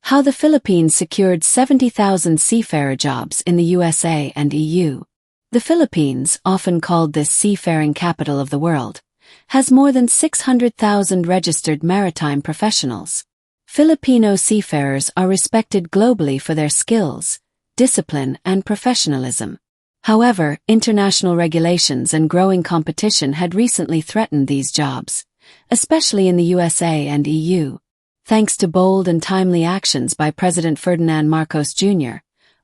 How the Philippines secured 70,000 seafarer jobs in the USA and EU. The Philippines, often called the seafaring capital of the world, has more than 600,000 registered maritime professionals. Filipino seafarers are respected globally for their skills, discipline, and professionalism. However, international regulations and growing competition had recently threatened these jobs, especially in the USA and EU. Thanks to bold and timely actions by President Ferdinand Marcos Jr.,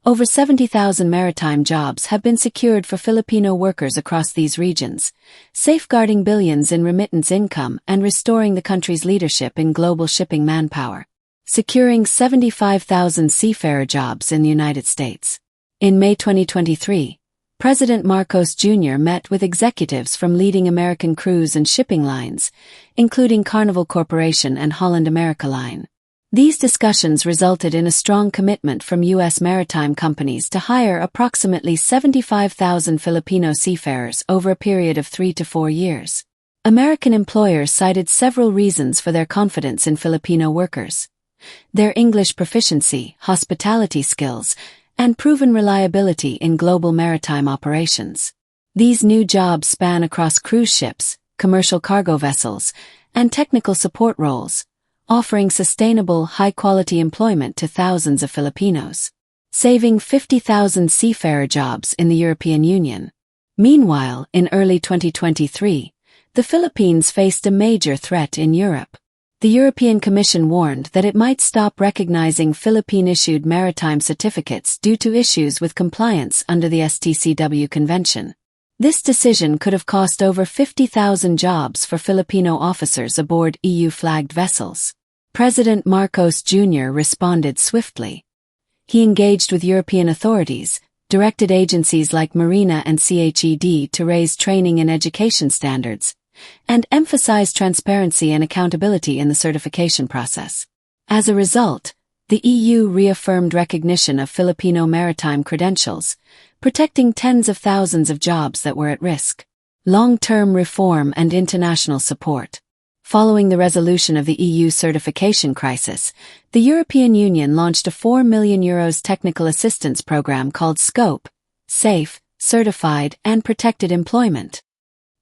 over 70,000 maritime jobs have been secured for Filipino workers across these regions, safeguarding billions in remittance income and restoring the country's leadership in global shipping manpower. Securing 75,000 seafarer jobs in the United States. In May 2023, President Marcos Jr. met with executives from leading American cruise and shipping lines, including Carnival Corporation and Holland America Line. These discussions resulted in a strong commitment from U.S. maritime companies to hire approximately 75,000 Filipino seafarers over a period of 3 to 4 years. American employers cited several reasons for their confidence in Filipino workers. Their English proficiency, hospitality skills, and proven reliability in global maritime operations. These new jobs span across cruise ships, commercial cargo vessels, and technical support roles, offering sustainable, high-quality employment to thousands of Filipinos, saving 50,000 seafarer jobs in the European Union. Meanwhile, in early 2023, the Philippines faced a major threat in Europe. The European Commission warned that it might stop recognizing Philippine-issued maritime certificates due to issues with compliance under the STCW Convention. This decision could have cost over 50,000 jobs for Filipino officers aboard EU-flagged vessels. President Marcos Jr. responded swiftly. He engaged with European authorities, directed agencies like Marina and CHED to raise training and education standards, and emphasize transparency and accountability in the certification process. As a result, the EU reaffirmed recognition of Filipino maritime credentials, protecting tens of thousands of jobs that were at risk. Long-term reform and international support. Following the resolution of the EU certification crisis, the European Union launched a €4 million technical assistance program called SCOPE, Safe, Certified, and Protected Employment.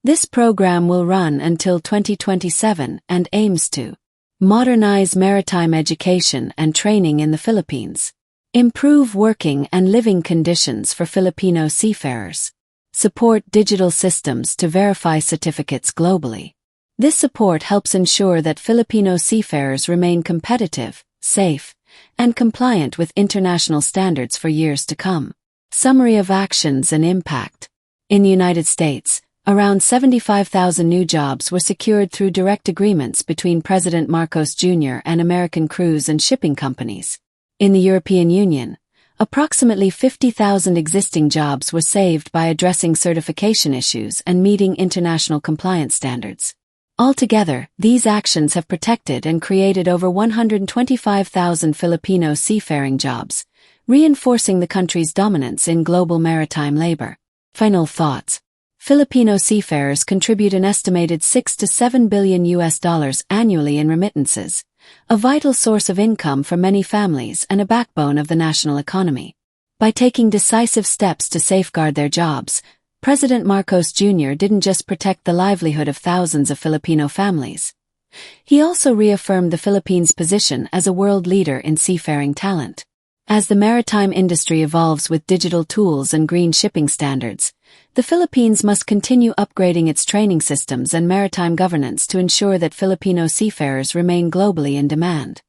This program will run until 2027 and aims to modernize maritime education and training in the Philippines, improve working and living conditions for Filipino seafarers, support digital systems to verify certificates globally. This support helps ensure that Filipino seafarers remain competitive, safe, and compliant with international standards for years to come. Summary of actions and impact. In the United States, around 75,000 new jobs were secured through direct agreements between President Marcos Jr. and American cruise and shipping companies. In the European Union, approximately 50,000 existing jobs were saved by addressing certification issues and meeting international compliance standards. Altogether, these actions have protected and created over 125,000 Filipino seafaring jobs, reinforcing the country's dominance in global maritime labor. Final thoughts. Filipino seafarers contribute an estimated $6 to $7 billion annually in remittances, a vital source of income for many families and a backbone of the national economy. By taking decisive steps to safeguard their jobs, President Marcos Jr. didn't just protect the livelihood of thousands of Filipino families. He also reaffirmed the Philippines' position as a world leader in seafaring talent. As the maritime industry evolves with digital tools and green shipping standards, the Philippines must continue upgrading its training systems and maritime governance to ensure that Filipino seafarers remain globally in demand.